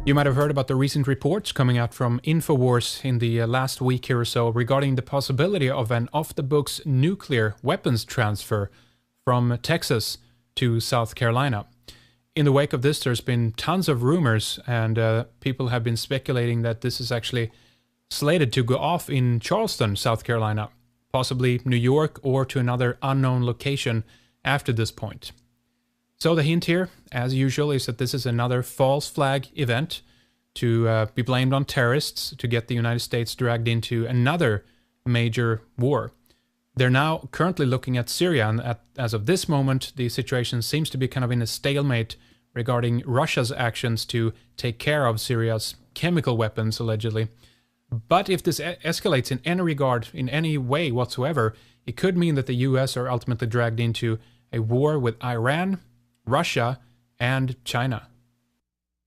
You might have heard about the recent reports coming out from Infowars in the last week here or so regarding the possibility of an off-the-books nuclear weapons transfer from Texas to South Carolina. In the wake of this, there's been tons of rumors, and people have been speculating that this is actually slated to go off in Charleston, South Carolina, possibly New York, or to another unknown location after this point. So the hint here, as usual, is that this is another false flag event to be blamed on terrorists to get the United States dragged into another major war. They're now currently looking at Syria, and as of this moment, the situation seems to be kind of in a stalemate regarding Russia's actions to take care of Syria's chemical weapons, allegedly. But if this escalates in any regard, in any way whatsoever, it could mean that the US are ultimately dragged into a war with Iran, Russia, and China.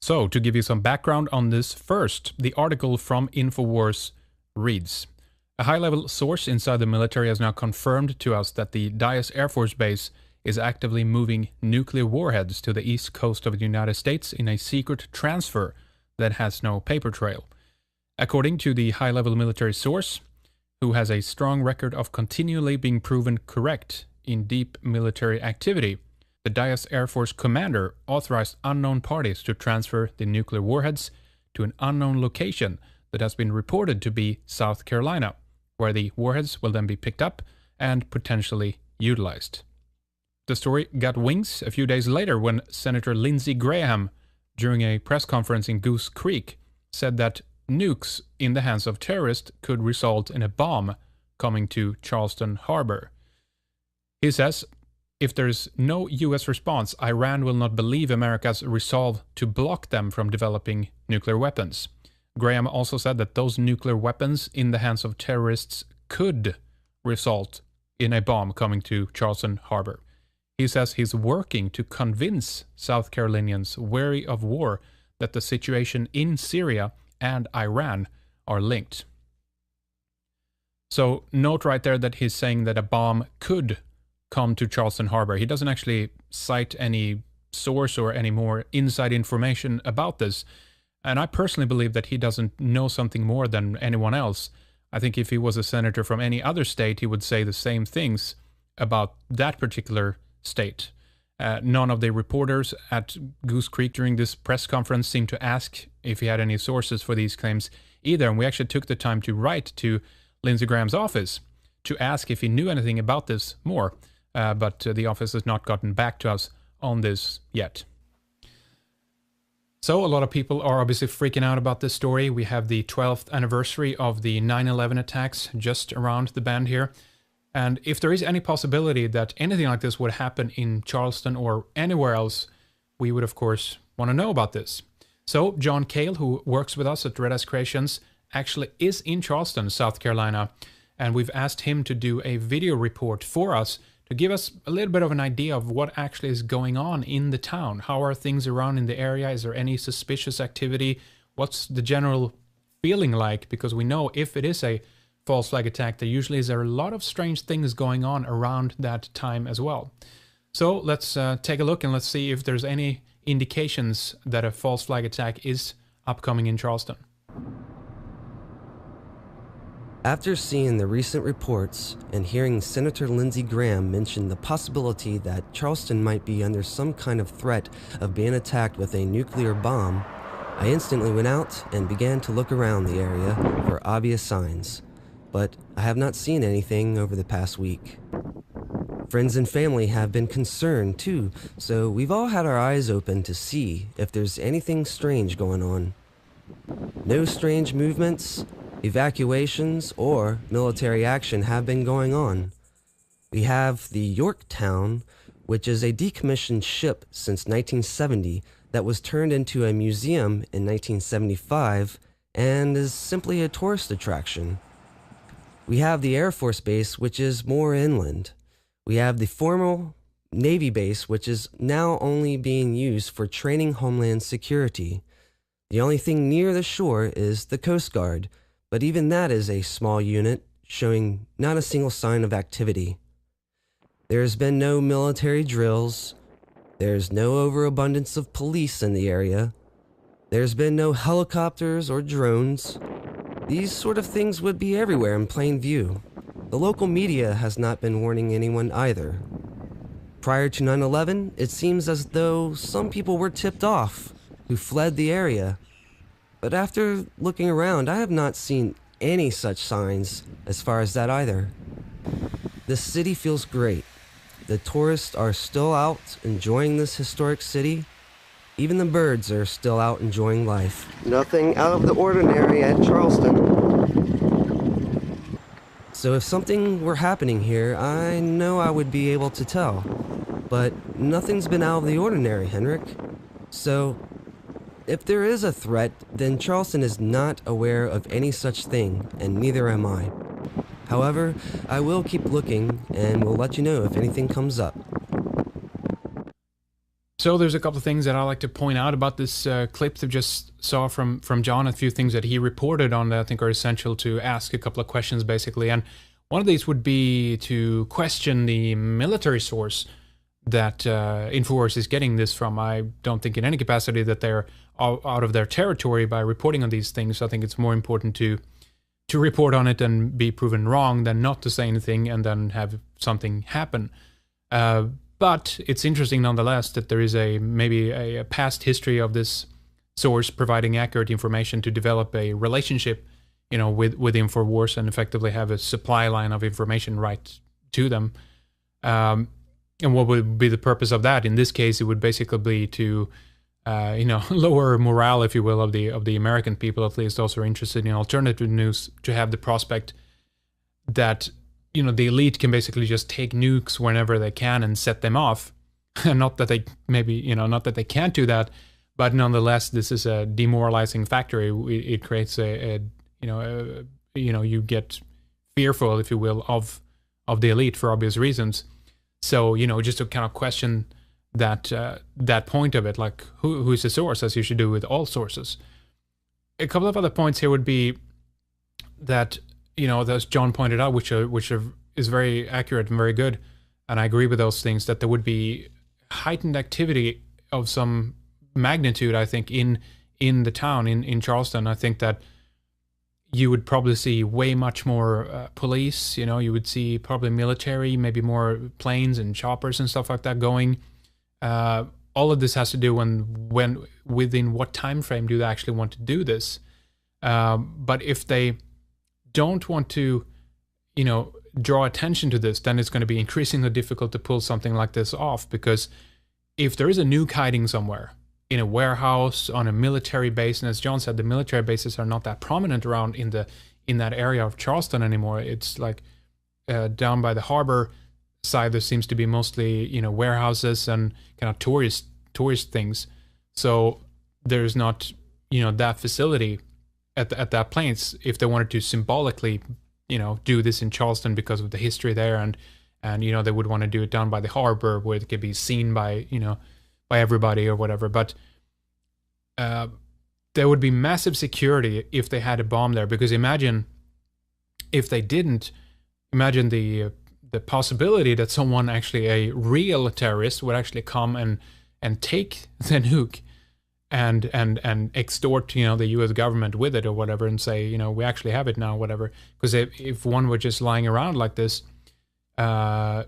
So, to give you some background on this first, the article from Infowars reads, a high-level source inside the military has now confirmed to us that the Dyess Air Force Base is actively moving nuclear warheads to the east coast of the United States in a secret transfer that has no paper trail. According to the high-level military source, who has a strong record of continually being proven correct in deep military activity, the Dyess Air Force commander authorized unknown parties to transfer the nuclear warheads to an unknown location that has been reported to be South Carolina, where the warheads will then be picked up and potentially utilized. The story got wings a few days later when Senator Lindsey Graham, during a press conference in Goose Creek, said that nukes in the hands of terrorists could result in a bomb coming to Charleston Harbor. He says, if there's no US response, Iran will not believe America's resolve to block them from developing nuclear weapons. Graham also said that those nuclear weapons in the hands of terrorists could result in a bomb coming to Charleston Harbor. He says he's working to convince South Carolinians wary of war that the situation in Syria and Iran are linked. So note right there that he's saying that a bomb could come to Charleston Harbor. He doesn't actually cite any source or any more inside information about this. And I personally believe that he doesn't know something more than anyone else. I think if he was a senator from any other state, he would say the same things about that particular state. None of the reporters at Goose Creek during this press conference seemed to ask if he had any sources for these claims either. And we actually took the time to write to Lindsey Graham's office to ask if he knew anything about this more. But the office has not gotten back to us on this yet. So a lot of people are obviously freaking out about this story. We have the 12th anniversary of the 9/11 attacks just around the bend here. And if there is any possibility that anything like this would happen in Charleston or anywhere else, we would of course want to know about this. So John Cale, who works with us at Red Ice Creations, actually is in Charleston, South Carolina. And we've asked him to do a video report for us to give us a little bit of an idea of what actually is going on in the town. How are things around in the area? Is there any suspicious activity? What's the general feeling like? Because we know if it is a false flag attack, there usually is a lot of strange things going on around that time as well. So let's take a look and let's see if there's any indications that a false flag attack is upcoming in Charleston. After seeing the recent reports and hearing Senator Lindsey Graham mention the possibility that Charleston might be under some kind of threat of being attacked with a nuclear bomb, I instantly went out and began to look around the area for obvious signs, but I have not seen anything over the past week. Friends and family have been concerned too, so we've all had our eyes open to see if there's anything strange going on. No strange movements, evacuations, or military action have been going on. We have the Yorktown, which is a decommissioned ship since 1970 that was turned into a museum in 1975 and is simply a tourist attraction. We have the Air Force Base, which is more inland. We have the former Navy base, which is now only being used for training homeland security. The only thing near the shore is the Coast Guard, but even that is a small unit, showing not a single sign of activity. There has been no military drills. There's no overabundance of police in the area. There's been no helicopters or drones. These sort of things would be everywhere in plain view. The local media has not been warning anyone either. Prior to 9/11, it seems as though some people were tipped off, who fled the area. But after looking around, I have not seen any such signs as far as that either. The city feels great. The tourists are still out enjoying this historic city. Even the birds are still out enjoying life. Nothing out of the ordinary at Charleston. So if something were happening here, I know I would be able to tell. But nothing's been out of the ordinary, Henrik. So if there is a threat, then Charleston is not aware of any such thing, and neither am I. However, I will keep looking, and will let you know if anything comes up. So there's a couple of things that I like to point out about this clip that just saw from John, a few things that he reported on that I think are essential to ask a couple of questions basically. And one of these would be to question the military source that Infowars is getting this from. I don't think in any capacity that they're out of their territory by reporting on these things. I think it's more important to report on it and be proven wrong than not to say anything and then have something happen. But it's interesting nonetheless that there is maybe a past history of this source providing accurate information to develop a relationship, with Infowars and effectively have a supply line of information right to them. And what would be the purpose of that? In this case, it would basically be to, lower morale, if you will, of the American people, at least, also interested in alternative news, to have the prospect that the elite can basically just take nukes whenever they can and set them off. Not that they not that they can't do that, but nonetheless, this is a demoralizing factor. It creates you get fearful, if you will, of the elite for obvious reasons. So, just to kind of question that point of it, like who is the source, as you should do with all sources. A couple of other points here would be that, as John pointed out, which is very accurate and very good, and I agree with those things, that there would be heightened activity of some magnitude, I think, in the town, in Charleston. I think that you would probably see way much more police, you would see probably military, maybe more planes and choppers and stuff like that going. All of this has to do when within what time frame do they actually want to do this. But if they don't want to, draw attention to this, then it's going to be increasingly difficult to pull something like this off, because if there is a nuke hiding somewhere, in a warehouse, on a military base, and as John said, the military bases are not that prominent around in that area of Charleston anymore. It's like down by the harbor side, there seems to be mostly warehouses and kind of tourist things. So there's not that facility at that place. If they wanted to symbolically do this in Charleston because of the history there, and they would want to do it down by the harbor where it could be seen by by everybody or whatever. But there would be massive security if they had a bomb there, because imagine if they didn't. Imagine the possibility that someone, actually a real terrorist, would actually come and take the nuke and extort the U.S. government with it or whatever, and say we actually have it now, whatever. Because if one were just lying around like this, and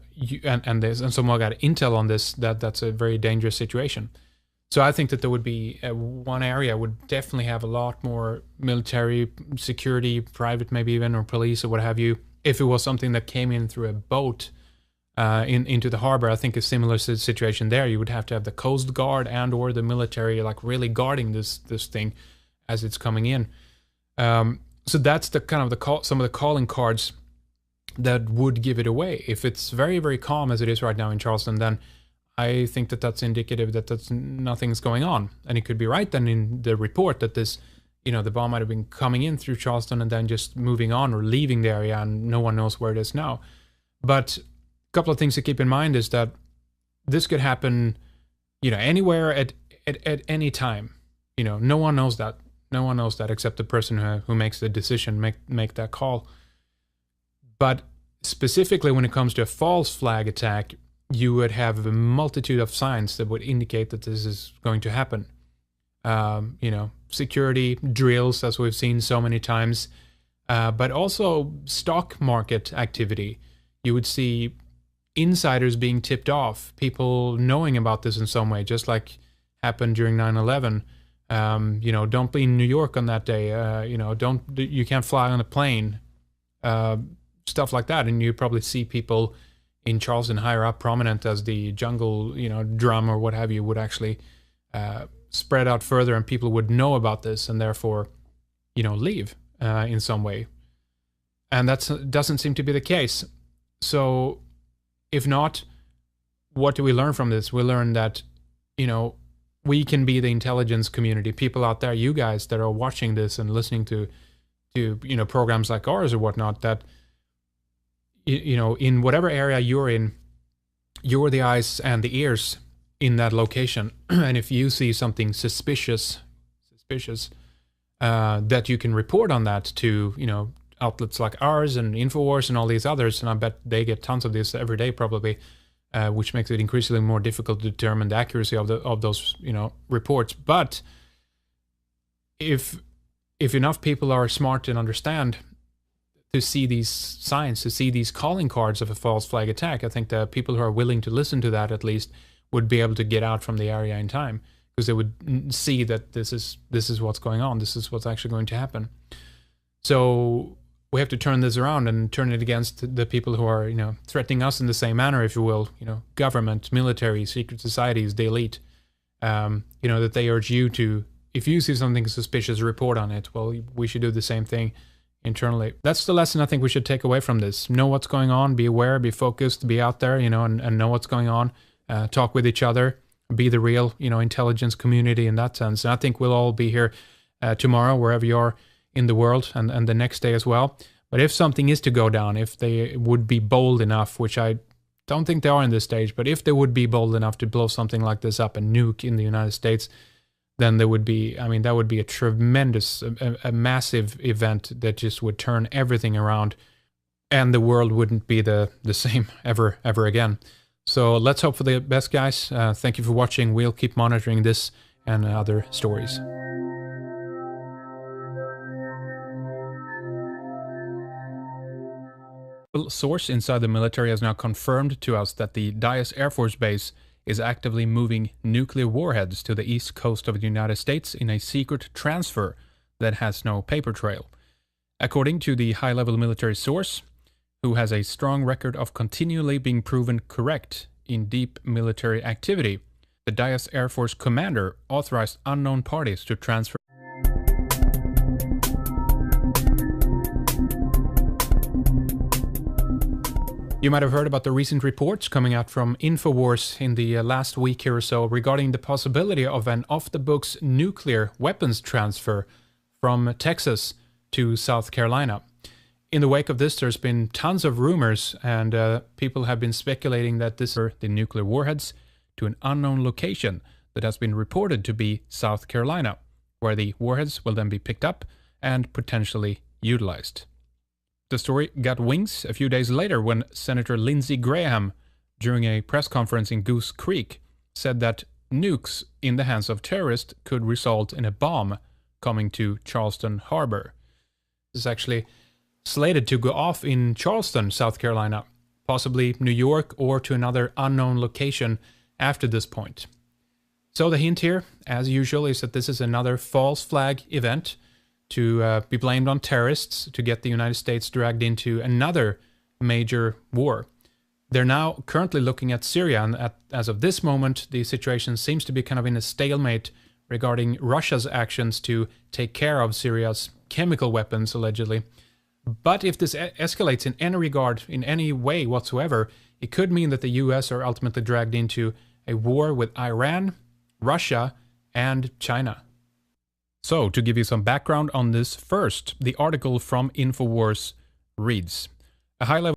someone got intel on this, that's a very dangerous situation. So I think that there would be one area would definitely have a lot more military security, private maybe even, or police or what have you. If it was something that came in through a boat into the harbor, I think a similar situation there. You would have to have the Coast Guard and or the military like really guarding this thing as it's coming in. So that's the kind of some of the calling cards that would give it away. If it's very, very calm as it is right now in Charleston, then I think that that's indicative that nothing's going on. And it could be right then in the report that this, the bomb might have been coming in through Charleston and then just moving on or leaving the area, and no one knows where it is now. But a couple of things to keep in mind is that this could happen, anywhere at any time. No one knows that. No one knows that except the person who makes the decision, make that call. But specifically when it comes to a false flag attack, you would have a multitude of signs that would indicate that this is going to happen. security drills, as we've seen so many times, but also stock market activity. You would see insiders being tipped off, people knowing about this in some way, just like happened during 9/11. Don't be in New York on that day. You can't fly on a plane. Stuff like that. And you probably see people in Charleston higher up, prominent as the jungle, drum or what have you, would actually spread out further, and people would know about this and therefore, leave in some way. And that doesn't seem to be the case. So if not, what do we learn from this? We learn that, we can be the intelligence community, people out there, you guys that are watching this and listening to programs like ours or whatnot, that, in whatever area you're in, you're the eyes and the ears in that location. And if you see something suspicious, that you can report on that to, outlets like ours and Infowars and all these others, and I bet they get tons of this every day probably, which makes it increasingly more difficult to determine the accuracy of those reports. But if enough people are smart and understand to see these signs, to see these calling cards of a false flag attack, I think the people who are willing to listen to that at least would be able to get out from the area in time, because they would see that this is what's going on, this is what's actually going to happen. So we have to turn this around and turn it against the people who are, threatening us in the same manner, if you will, government, military, secret societies, the elite, that they urge you to, if you see something suspicious, report on it. Well, we should do the same thing internally. That's the lesson I think we should take away from this. Know what's going on, be aware, be focused, be out there, and know what's going on. Talk with each other, be the real, intelligence community in that sense. And I think we'll all be here tomorrow, wherever you are in the world, and the next day as well. But if something is to go down, if they would be bold enough, which I don't think they are in this stage, but if they would be bold enough to blow something like this up, a nuke in the United States, then there would be, that would be a tremendous, a massive event that just would turn everything around, and the world wouldn't be the same ever again. So let's hope for the best, guys. Thank you for watching. We'll keep monitoring this and other stories. A source inside the military has now confirmed to us that the Dyess Air Force Base is actively moving nuclear warheads to the east coast of the United States in a secret transfer that has no paper trail. According to the high-level military source, who has a strong record of continually being proven correct in deep military activity, the Dyess Air Force commander authorized unknown parties to transfer. You might have heard about the recent reports coming out from Infowars in the last week here or so regarding the possibility of an off-the-books nuclear weapons transfer from Texas to South Carolina. In the wake of this, there's been tons of rumors, and people have been speculating that this is the nuclear warheads to an unknown location that has been reported to be South Carolina, where the warheads will then be picked up and potentially utilized. The story got wings a few days later when Senator Lindsey Graham, during a press conference in Goose Creek, said that nukes in the hands of terrorists could result in a bomb coming to Charleston Harbor. This is actually slated to go off in Charleston, South Carolina, possibly New York, or to another unknown location after this point. So the hint here, as usual, is that this is another false flag event to be blamed on terrorists to get the United States dragged into another major war. They're now currently looking at Syria, and as of this moment, the situation seems to be kind of in a stalemate regarding Russia's actions to take care of Syria's chemical weapons, allegedly. But if this escalates in any regard, in any way whatsoever, it could mean that the US are ultimately dragged into a war with Iran, Russia, and China. So, to give you some background on this first, the article from Infowars reads, a high-level